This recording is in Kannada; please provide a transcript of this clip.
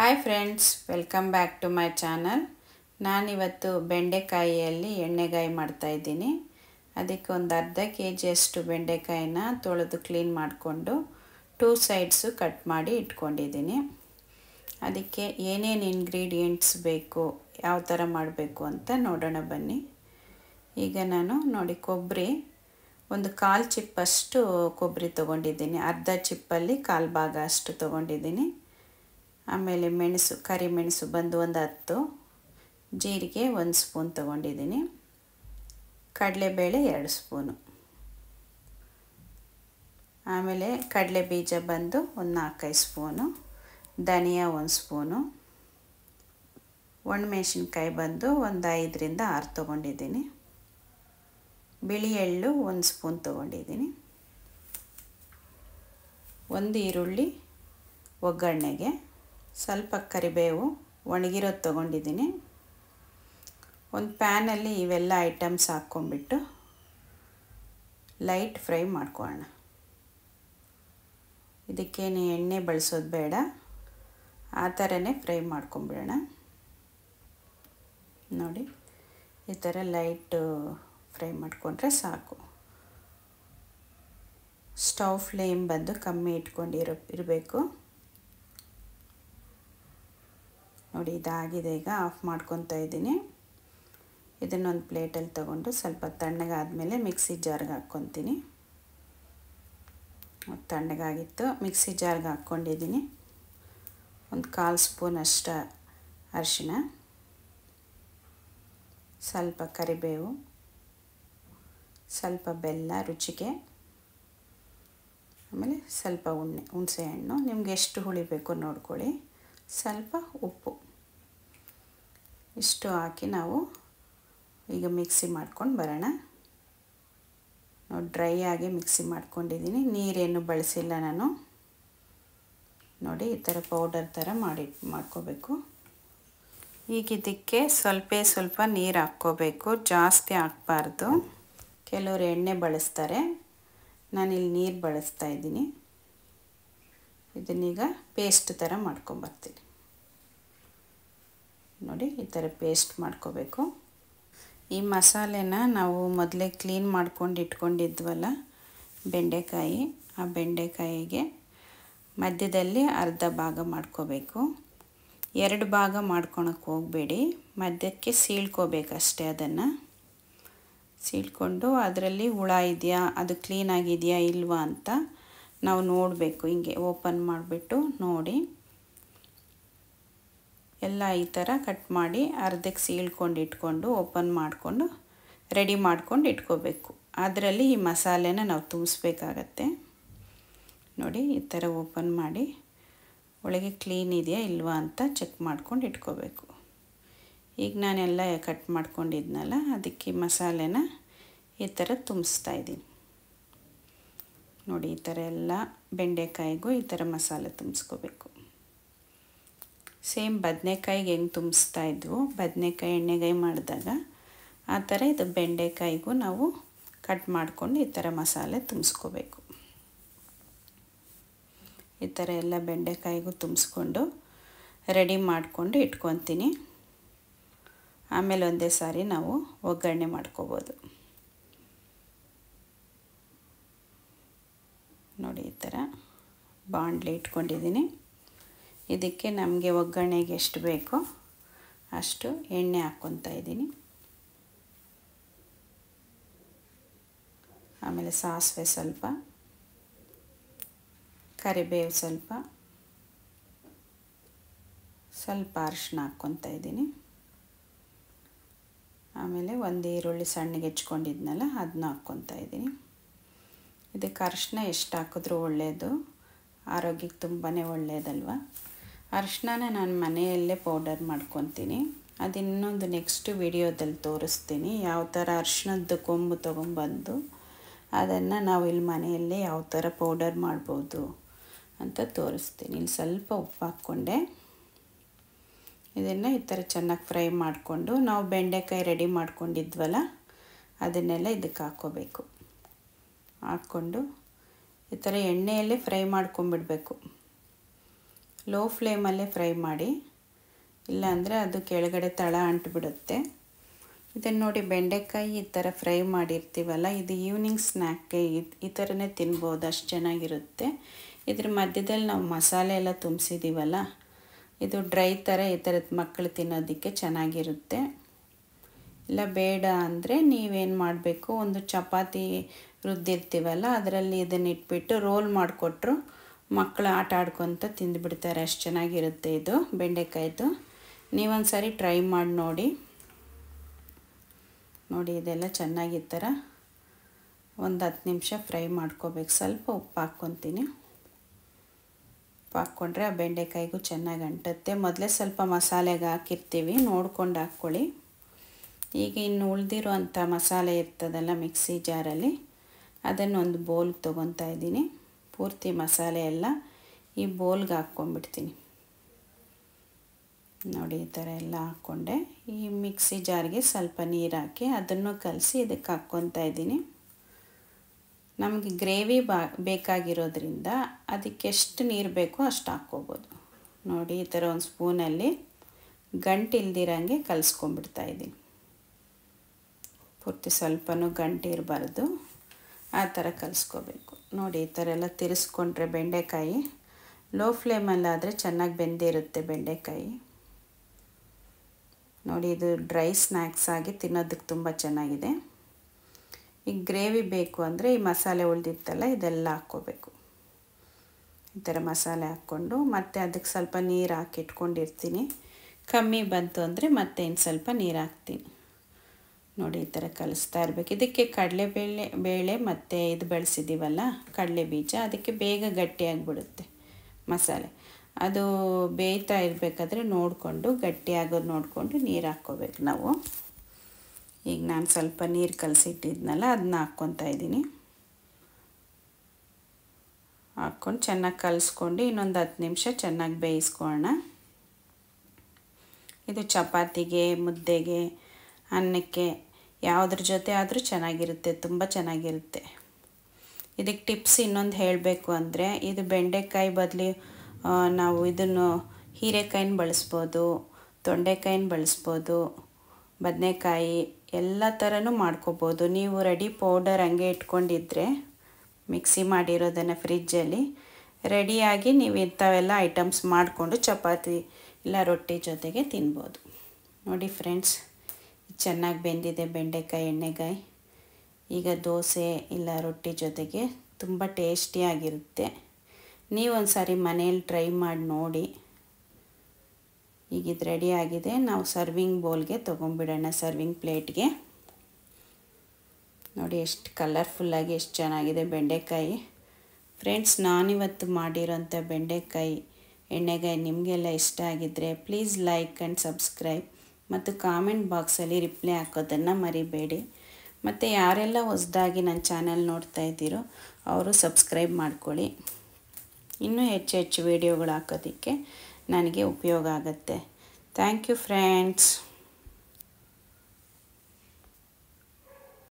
Hi friends, welcome back to my channel. ನಾನಿವತ್ತು ಬೆಂಡೆಕಾಯಿಯಲ್ಲಿ ಎಣ್ಣೆಗಾಯಿ ಮಾಡ್ತಾಯಿದ್ದೀನಿ. ಅದಕ್ಕೆ ಒಂದು ಅರ್ಧ kg ಅಷ್ಟು ಬೆಂಡೆಕಾಯಿನ ತೊಳೆದು ಕ್ಲೀನ್ ಮಾಡಿಕೊಂಡು 2 ಸೈಡ್ಸು ಕಟ್ ಮಾಡಿ ಇಟ್ಕೊಂಡಿದ್ದೀನಿ. ಅದಕ್ಕೆ ಏನೇನು ಇಂಗ್ರೀಡಿಯೆಂಟ್ಸ್ ಬೇಕು, ಯಾವ ಥರ ಮಾಡಬೇಕು ಅಂತ ನೋಡೋಣ ಬನ್ನಿ. ಈಗ ನಾನು ನೋಡಿ ಕೊಬ್ಬರಿ ಒಂದು 1/4 ಚಿಪ್ಪಷ್ಟು ಕೊಬ್ಬರಿ ತೊಗೊಂಡಿದ್ದೀನಿ. ಅರ್ಧ ಚಿಪ್ಪಲ್ಲಿ 1/4 ಭಾಗ ಅಷ್ಟು ತೊಗೊಂಡಿದ್ದೀನಿ. ಆಮೇಲೆ ಮೆಣಸು, ಕರಿಮೆಣಸು ಬಂದು ಒಂದು 10, ಜೀರಿಗೆ 1 ಸ್ಪೂನ್ ತೊಗೊಂಡಿದ್ದೀನಿ, ಕಡಲೆಬೇಳೆ 2 ಸ್ಪೂನು, ಆಮೇಲೆ ಕಡಲೆ ಬೀಜ ಬಂದು ಒಂದು 4-5 ಸ್ಪೂನು, ಧನಿಯಾ 1 ಸ್ಪೂನು, ಒಣಮೆಣಸಿನ್ಕಾಯಿ ಬಂದು ಒಂದು 5ರಿಂದ 6 ತೊಗೊಂಡಿದ್ದೀನಿ, ಬಿಳಿ ಎಳ್ಳು 1 ಸ್ಪೂನ್ ತೊಗೊಂಡಿದ್ದೀನಿ, ಒಂದು ಈರುಳ್ಳಿ ಒಗ್ಗರಣೆಗೆ, ಸ್ವಲ್ಪ ಕರಿಬೇವು ಒಣಗಿರೋದು ತೊಗೊಂಡಿದ್ದೀನಿ. ಒಂದು ಪ್ಯಾನಲ್ಲಿ ಇವೆಲ್ಲ ಐಟಮ್ಸ್ ಹಾಕ್ಕೊಂಬಿಟ್ಟು ಲೈಟ್ ಫ್ರೈ ಮಾಡ್ಕೊಳ್ಳೋಣ. ಇದಕ್ಕೇನು ಎಣ್ಣೆ ಬಳಸೋದು ಬೇಡ, ಆ ಥರನೇ ಫ್ರೈ ಮಾಡ್ಕೊಂಬಿಡೋಣ. ನೋಡಿ, ಈ ಥರ ಲೈಟ್ ಫ್ರೈ ಮಾಡಿಕೊಂಡ್ರೆ ಸಾಕು. ಸ್ಟವ್ ಫ್ಲೇಮ್ ಬಂದು ಕಮ್ಮಿ ಇರಬೇಕು. ನೋಡಿ, ಇದಾಗಿದೆ. ಈಗ ಆಫ್ ಮಾಡ್ಕೊತಾ ಇದ್ದೀನಿ. ಇದನ್ನೊಂದು ಪ್ಲೇಟಲ್ಲಿ ತೊಗೊಂಡು ಸ್ವಲ್ಪ ತಣ್ಣಗಾದ್ಮೇಲೆ ಮಿಕ್ಸಿ ಜಾರ್ಗೆ ಹಾಕ್ಕೊತೀನಿ. ತಣ್ಣಗಾಗಿತ್ತು, ಮಿಕ್ಸಿ ಜಾರ್ಗೆ ಹಾಕ್ಕೊಂಡಿದ್ದೀನಿ. ಒಂದು 1/4 ಸ್ಪೂನ್ ಅಷ್ಟು ಅರಿಶಿಣ, ಸ್ವಲ್ಪ ಕರಿಬೇವು, ಸ್ವಲ್ಪ ಬೆಲ್ಲ ರುಚಿಗೆ, ಆಮೇಲೆ ಸ್ವಲ್ಪ ಹುಣಸೆ ಹಣ್ಣು, ನಿಮ್ಗೆ ಎಷ್ಟು ಹುಳಿ ಬೇಕೋ ನೋಡ್ಕೊಳ್ಳಿ, ಸ್ವಲ್ಪ ಉಪ್ಪು, ಇಷ್ಟು ಹಾಕಿ ನಾವು ಈಗ ಮಿಕ್ಸಿ ಮಾಡ್ಕೊಂಡು ಬರೋಣ. ನೋಡಿ, ಡ್ರೈ ಆಗಿ ಮಿಕ್ಸಿ ಮಾಡ್ಕೊಂಡಿದ್ದೀನಿ, ನೀರೇನು ಬಳಸಿಲ್ಲ ನಾನು. ನೋಡಿ, ಈ ಥರ ಪೌಡರ್ ಥರ ಮಾಡ್ಕೋಬೇಕು. ಈಗ ಇದಕ್ಕೆ ಸ್ವಲ್ಪ ನೀರು ಹಾಕ್ಕೋಬೇಕು, ಜಾಸ್ತಿ ಹಾಕಬಾರ್ದು. ಕೆಲವರು ಎಣ್ಣೆ ಬಳಸ್ತಾರೆ, ನಾನಿಲ್ಲಿ ನೀರು ಬಳಸ್ತಾ ಇದ್ದೀನಿ. ಇದನ್ನೀಗ ಪೇಸ್ಟ್ ಥರ ಮಾಡ್ಕೊಂಬರ್ತೀನಿ. ನೋಡಿ, ಈ ಥರ ಪೇಸ್ಟ್ ಮಾಡ್ಕೋಬೇಕು. ಈ ಮಸಾಲೆನ ನಾವು ಮೊದಲೇ ಕ್ಲೀನ್ ಮಾಡ್ಕೊಂಡು ಇಟ್ಕೊಂಡಿದ್ವಲ್ಲ ಬೆಂಡೆಕಾಯಿ, ಆ ಬೆಂಡೆಕಾಯಿಗೆ ಮಧ್ಯದಲ್ಲಿ ಅರ್ಧ ಭಾಗ ಮಾಡ್ಕೋಬೇಕು. 2 ಭಾಗ ಮಾಡ್ಕೊಳಕ್ಕೆ ಹೋಗಬೇಡಿ, ಮಧ್ಯಕ್ಕೆ ಸೀಳ್ಕೋಬೇಕಷ್ಟೇ. ಅದನ್ನು ಸೀಳ್ಕೊಂಡು ಅದರಲ್ಲಿ ಹುಳ ಇದೆಯಾ, ಅದು ಕ್ಲೀನಾಗಿದೆಯಾ ಇಲ್ವಾ ಅಂತ ನಾವು ನೋಡಬೇಕು. ಹಿಂಗೆ ಓಪನ್ ಮಾಡಿಬಿಟ್ಟು ನೋಡಿ, ಎಲ್ಲ ಈ ಥರ ಕಟ್ ಮಾಡಿ ಅರ್ಧಕ್ಕೆ ಸೀಳ್ಕೊಂಡು ಇಟ್ಕೊಂಡು ಓಪನ್ ಮಾಡಿಕೊಂಡು ರೆಡಿ ಮಾಡ್ಕೊಂಡು ಇಟ್ಕೋಬೇಕು. ಅದರಲ್ಲಿ ಈ ಮಸಾಲೆನ ನಾವು ತುಂಬಿಸ್ಬೇಕಾಗತ್ತೆ. ನೋಡಿ, ಈ ಥರ ಓಪನ್ ಮಾಡಿ ಒಳಗೆ ಕ್ಲೀನ್ ಇದೆಯಾ ಇಲ್ವಾ ಅಂತ ಚೆಕ್ ಮಾಡ್ಕೊಂಡು ಇಟ್ಕೋಬೇಕು. ಈಗ ನಾನೆಲ್ಲ ಕಟ್ ಮಾಡ್ಕೊಂಡಿದ್ನಲ್ಲ, ಅದಕ್ಕೆ ಮಸಾಲೆನ ಈ ಥರ ತುಂಬಿಸ್ತಾ ಇದ್ದೀನಿ. ನೋಡಿ, ಈ ಥರ ಎಲ್ಲ ಬೆಂಡೆಕಾಯಿಗೂ ಈ ಥರ ಮಸಾಲೆ ತುಂಬಿಸ್ಕೋಬೇಕು. ಸೇಮ್ ಬದನೆಕಾಯಿಗೆ ಹೆಂಗೆ ತುಂಬಿಸ್ತಾ ಇದ್ವು, ಬದನೆಕಾಯಿ ಎಣ್ಣೆಗಾಯಿ ಮಾಡಿದಾಗ ಆ ಥರ ಇದು ಬೆಂಡೆಕಾಯಿಗೂ ನಾವು ಕಟ್ ಮಾಡಿಕೊಂಡು ಈ ಥರ ಮಸಾಲೆ ತುಂಬಿಸ್ಕೋಬೇಕು. ಈ ಥರ ಎಲ್ಲ ಬೆಂಡೆಕಾಯಿಗೂ ತುಂಬಿಸ್ಕೊಂಡು ರೆಡಿ ಮಾಡಿಕೊಂಡು ಇಟ್ಕೊತೀನಿ. ಆಮೇಲೆ ಒಂದೇ ಸಾರಿ ನಾವು ಒಗ್ಗರಣೆ ಮಾಡ್ಕೋಬೋದು. ನೋಡಿ, ಈ ಥರ ಬಾಣಲೆ ಇಟ್ಕೊಂಡಿದ್ದೀನಿ. ಇದಕ್ಕೆ ನಮಗೆ ಒಗ್ಗರಣೆಗೆ ಎಷ್ಟು ಬೇಕೋ ಅಷ್ಟು ಎಣ್ಣೆ ಹಾಕ್ಕೊತಾ ಇದ್ದೀನಿ. ಆಮೇಲೆ ಸಾಸಿವೆ ಸ್ವಲ್ಪ, ಕರಿಬೇವು ಸ್ವಲ್ಪ ಅರಿಶಿನ ಹಾಕ್ಕೊತಾ ಇದ್ದೀನಿ. ಆಮೇಲೆ ಒಂದು ಈರುಳ್ಳಿ ಸಣ್ಣಗೆ ಹೆಚ್ಕೊಂಡಿದ್ನಲ್ಲ, ಅದನ್ನ ಹಾಕ್ಕೊತಾ ಇದ್ದೀನಿ. ಇದಕ್ಕೆ ಅರಿಶಿನ ಎಷ್ಟು ಹಾಕಿದ್ರೂ ಒಳ್ಳೆಯದು, ಆರೋಗ್ಯಕ್ಕೆ ತುಂಬಾ ಒಳ್ಳೆಯದಲ್ವ. ಅರಿಶಿನ ನಾನು ಮನೆಯಲ್ಲೇ ಪೌಡರ್ ಮಾಡ್ಕೊತೀನಿ. ಅದು ಇನ್ನೊಂದು ನೆಕ್ಸ್ಟ್ ವಿಡಿಯೋದಲ್ಲಿ ತೋರಿಸ್ತೀನಿ. ಯಾವ ಥರ ಅರಿಶಿನದ್ದು ಕೊಂಬು ತೊಗೊಂಬಂದು ಅದನ್ನು ನಾವು ಇಲ್ಲಿ ಮನೆಯಲ್ಲೇ ಯಾವ ಥರ ಪೌಡರ್ ಮಾಡ್ಬೋದು ಅಂತ ತೋರಿಸ್ತೀನಿ. ಇಲ್ಲಿ ಸ್ವಲ್ಪ ಉಪ್ಪು ಹಾಕ್ಕೊಂಡೆ. ಇದನ್ನು ಈ ಥರ ಚೆನ್ನಾಗಿ ಫ್ರೈ ಮಾಡಿಕೊಂಡು ನಾವು ಬೆಂಡೆಕಾಯಿ ರೆಡಿ ಮಾಡ್ಕೊಂಡಿದ್ವಲ್ಲ ಅದನ್ನೆಲ್ಲ ಇದಕ್ಕೆ ಹಾಕ್ಕೋಬೇಕು. ಹಾಕ್ಕೊಂಡು ಈ ಥರ ಎಣ್ಣೆಯಲ್ಲೇ ಫ್ರೈ ಮಾಡ್ಕೊಂಬಿಡಬೇಕು. ಲೋ ಫ್ಲೇಮಲ್ಲೇ ಫ್ರೈ ಮಾಡಿ, ಇಲ್ಲಾಂದರೆ ಅದು ಕೆಳಗಡೆ ತಳ ಅಂಟಿಬಿಡುತ್ತೆ. ಇದನ್ನು ನೋಡಿ, ಬೆಂಡೆಕಾಯಿ ಈ ಥರ ಫ್ರೈ ಮಾಡಿರ್ತೀವಲ್ಲ, ಇದು ಈವ್ನಿಂಗ್ ಸ್ನ್ಯಾಕ್ಗೆ ಈ ಥರನೇ ತಿನ್ಬೋದು, ಅಷ್ಟು ಚೆನ್ನಾಗಿರುತ್ತೆ. ಇದ್ರ ಮಧ್ಯದಲ್ಲಿ ನಾವು ಮಸಾಲೆ ಎಲ್ಲ ತುಂಬಿಸಿದ್ದೀವಲ್ಲ, ಇದು ಡ್ರೈ ಥರ ಈ ಥರದ ಮಕ್ಕಳು ತಿನ್ನೋದಕ್ಕೆ ಚೆನ್ನಾಗಿರುತ್ತೆ. ಇಲ್ಲ ಬೇಡ ಅಂದರೆ ನೀವೇನು ಮಾಡಬೇಕು, ಒಂದು ಚಪಾತಿ ರುದ್ದಿರ್ತೀವಲ್ಲ ಅದರಲ್ಲಿ ಇದನ್ನು ಇಟ್ಬಿಟ್ಟು ರೋಲ್ ಮಾಡಿಕೊಟ್ರು ಮಕ್ಕಳು ಆಟ ಆಡ್ಕೊತ ತಿಂದುಬಿಡ್ತಾರೆ. ಅಷ್ಟು ಚೆನ್ನಾಗಿರುತ್ತೆ ಇದು ಬೆಂಡೆಕಾಯ್ದು. ನೀವೊಂದು ಸಾರಿ ಟ್ರೈ ಮಾಡಿ ನೋಡಿ. ಇದೆಲ್ಲ ಚೆನ್ನಾಗಿ ಈ ಥರ ಒಂದು 10 ನಿಮಿಷ ಫ್ರೈ ಮಾಡ್ಕೋಬೇಕು. ಸ್ವಲ್ಪ ಉಪ್ಪು ಹಾಕ್ಕೊತೀನಿ. ಉಪ್ಪು ಹಾಕ್ಕೊಂಡ್ರೆ ಆ ಬೆಂಡೆಕಾಯಿಗೂ ಚೆನ್ನಾಗಿ ಅಂಟುತ್ತೆ. ಮೊದಲೇ ಸ್ವಲ್ಪ ಮಸಾಲೆಗೆ ಹಾಕಿರ್ತೀವಿ, ನೋಡ್ಕೊಂಡು ಹಾಕ್ಕೊಳ್ಳಿ. ಈಗ ಇನ್ನು ಉಳಿದಿರೋ ಅಂಥ ಮಸಾಲೆ ಇರ್ತದಲ್ಲ ಮಿಕ್ಸಿ ಜಾರಲ್ಲಿ, ಅದನ್ನು ಒಂದು ಬೌಲ್ಗೆ ತೊಗೊತಾ ಇದ್ದೀನಿ. ಪೂರ್ತಿ ಮಸಾಲೆ ಎಲ್ಲ ಈ ಬೌಲ್ಗೆ ಹಾಕ್ಕೊಂಡ್ಬಿಡ್ತೀನಿ. ನೋಡಿ, ಈ ಥರ ಎಲ್ಲ ಹಾಕ್ಕೊಂಡೆ. ಈ ಮಿಕ್ಸಿ ಜಾರ್ಗೆ ಸ್ವಲ್ಪ ನೀರು ಹಾಕಿ ಅದನ್ನು ಕಲಸಿ ಇದಕ್ಕೆ ಹಾಕ್ಕೊತಾ ಇದ್ದೀನಿ. ನಮಗೆ ಗ್ರೇವಿ ಬೇಕಾಗಿರೋದ್ರಿಂದ ಅದಕ್ಕೆ ಎಷ್ಟು ನೀರು ಬೇಕೋ ಅಷ್ಟು ಹಾಕ್ಕೋಬೋದು. ನೋಡಿ, ಈ ಥರ ಒಂದು ಸ್ಪೂನಲ್ಲಿ ಗಂಟು ಇಲ್ದಿರಂಗೆ ಕಲಿಸ್ಕೊಂಡ್ಬಿಡ್ತಾ ಇದ್ದೀನಿ. ಪೂರ್ತಿ ಸ್ವಲ್ಪನೂ ಗಂಟು ಇರಬಾರ್ದು, ಆ ಥರ ಕಲಿಸ್ಕೋಬೇಕು. ನೋಡಿ, ಈ ಥರ ಎಲ್ಲ ತಿರ್ಸ್ಕೊಂಡ್ರೆ ಬೆಂಡೆಕಾಯಿ ಲೋ ಫ್ಲೇಮಲ್ಲಾದರೆ ಚೆನ್ನಾಗಿ ಬೆಂದಿರುತ್ತೆ ಬೆಂಡೆಕಾಯಿ. ನೋಡಿ, ಇದು ಡ್ರೈ ಸ್ನ್ಯಾಕ್ಸ್ ಆಗಿ ತಿನ್ನೋದಕ್ಕೆ ತುಂಬ ಚೆನ್ನಾಗಿದೆ. ಈಗ ಗ್ರೇವಿ ಬೇಕು ಅಂದರೆ ಈ ಮಸಾಲೆ ಉಳಿದಿತ್ತಲ್ಲ ಇದೆಲ್ಲ ಹಾಕ್ಕೋಬೇಕು. ಈ ಥರ ಮಸಾಲೆ ಹಾಕ್ಕೊಂಡು ಮತ್ತೆ ಅದಕ್ಕೆ ಸ್ವಲ್ಪ ನೀರು ಹಾಕಿ ಇಟ್ಕೊಂಡಿರ್ತೀನಿ. ಕಮ್ಮಿ ಬಂತು ಅಂದರೆ ಮತ್ತೆ ಇನ್ನು ಸ್ವಲ್ಪ ನೀರು ಹಾಕ್ತೀನಿ. ನೋಡಿ, ಈ ಥರ ಕಲಿಸ್ತಾ ಇರಬೇಕು. ಇದಕ್ಕೆ ಬೇಳೆ ಮತ್ತು ಇದು ಬೆಳೆಸಿದ್ದೀವಲ್ಲ ಕಡಲೆ ಬೀಜ, ಅದಕ್ಕೆ ಬೇಗ ಗಟ್ಟಿಯಾಗಿಬಿಡುತ್ತೆ ಮಸಾಲೆ. ಅದು ಬೇಯ್ತಾ ಇರಬೇಕಾದ್ರೆ ನೋಡಿಕೊಂಡು ಗಟ್ಟಿಯಾಗೋದು ನೋಡಿಕೊಂಡು ನೀರು ಹಾಕ್ಕೋಬೇಕು ನಾವು. ಈಗ ನಾನು ಸ್ವಲ್ಪ ನೀರು ಕಲಸಿಟ್ಟಿದ್ನಲ್ಲ ಅದನ್ನ ಹಾಕ್ಕೊತಾ ಇದ್ದೀನಿ. ಹಾಕ್ಕೊಂಡು ಚೆನ್ನಾಗಿ ಕಲಿಸ್ಕೊಂಡು ಇನ್ನೊಂದು 10 ನಿಮಿಷ ಚೆನ್ನಾಗಿ ಬೇಯಿಸ್ಕೊಳ್ಳೋಣ. ಇದು ಚಪಾತಿಗೆ, ಮುದ್ದೆಗೆ, ಅನ್ನಕ್ಕೆ ಯಾವುದ್ರ ಜೊತೆ ಆದರೂ ಚೆನ್ನಾಗಿರುತ್ತೆ, ತುಂಬ ಚೆನ್ನಾಗಿರುತ್ತೆ. ಇದಕ್ಕೆ ಟಿಪ್ಸ್ ಇನ್ನೊಂದು ಹೇಳಬೇಕು ಅಂದರೆ, ಇದು ಬೆಂಡೆಕಾಯಿ ಬದಲು ನಾವು ಇದನ್ನು ಹೀರೆಕಾಯಿನ ಬಳಸ್ಬೋದು, ತೊಂಡೆಕಾಯಿನ ಬಳಸ್ಬೋದು, ಬದನೆಕಾಯಿ ಎಲ್ಲ ಥರನೂ ಮಾಡ್ಕೋಬೋದು. ನೀವು ರೆಡಿ ಪೌಡರ್ ಹಂಗೆ ಇಟ್ಕೊಂಡಿದ್ರೆ ಮಿಕ್ಸಿ ಮಾಡಿರೋದನ್ನು ಫ್ರಿಜ್ಜಲ್ಲಿ ರೆಡಿಯಾಗಿ ನೀವು ಇಂಥವೆಲ್ಲ ಐಟಮ್ಸ್ ಮಾಡಿಕೊಂಡು ಚಪಾತಿ ಇಲ್ಲ ರೊಟ್ಟಿ ಜೊತೆಗೆ ತಿನ್ಬೋದು. ನೋಡಿ ಫ್ರೆಂಡ್ಸ್, ಚೆನ್ನಾಗಿ ಬೆಂದಿದೆ ಬೆಂಡೆಕಾಯಿ ಎಣ್ಣೆಗಾಯಿ. ಈಗ ದೋಸೆ ಇಲ್ಲ ರೊಟ್ಟಿ ಜೊತೆಗೆ ತುಂಬ ಟೇಸ್ಟಿಯಾಗಿರುತ್ತೆ. ನೀವೊಂದು ಸಾರಿ ಮನೇಲಿ ಟ್ರೈ ಮಾಡಿ ನೋಡಿ. ಈಗ ಇದು ರೆಡಿ ಆಗಿದೆ. ನಾವು ಸರ್ವಿಂಗ್ ಬೌಲ್ಗೆ ತೊಗೊಂಡ್ಬಿಡೋಣ, ಸರ್ವಿಂಗ್ ಪ್ಲೇಟ್ಗೆ. ನೋಡಿ ಎಷ್ಟು ಕಲರ್ಫುಲ್ಲಾಗಿ ಎಷ್ಟು ಚೆನ್ನಾಗಿದೆ ಬೆಂಡೆಕಾಯಿ. ಫ್ರೆಂಡ್ಸ್, ನಾನಿವತ್ತು ಮಾಡಿರೋಂಥ ಬೆಂಡೆಕಾಯಿ ಎಣ್ಣೆಗಾಯಿ ನಿಮಗೆಲ್ಲ ಇಷ್ಟ ಆಗಿದ್ದರೆ ಪ್ಲೀಸ್ ಲೈಕ್ ಆ್ಯಂಡ್ ಸಬ್ಸ್ಕ್ರೈಬ್ ಮತ್ತು ಕಾಮೆಂಟ್ ಬಾಕ್ಸಲ್ಲಿ ರಿಪ್ಲೈ ಹಾಕೋದನ್ನು ಮರಿಬೇಡಿ. ಮತ್ತು ಯಾರೆಲ್ಲ ಹೊಸದಾಗಿ ನನ್ನ ಚಾನಲ್ ನೋಡ್ತಾ ಇದ್ದೀರೋ ಅವರು ಸಬ್ಸ್ಕ್ರೈಬ್ ಮಾಡ್ಕೊಳ್ಳಿ. ಇನ್ನೂ ಹೆಚ್ಚು ಹೆಚ್ಚು ವೀಡಿಯೋಗಳು ಹಾಕೋದಕ್ಕೆ ನನಗೆ ಉಪಯೋಗ ಆಗುತ್ತೆ. Thank you friends.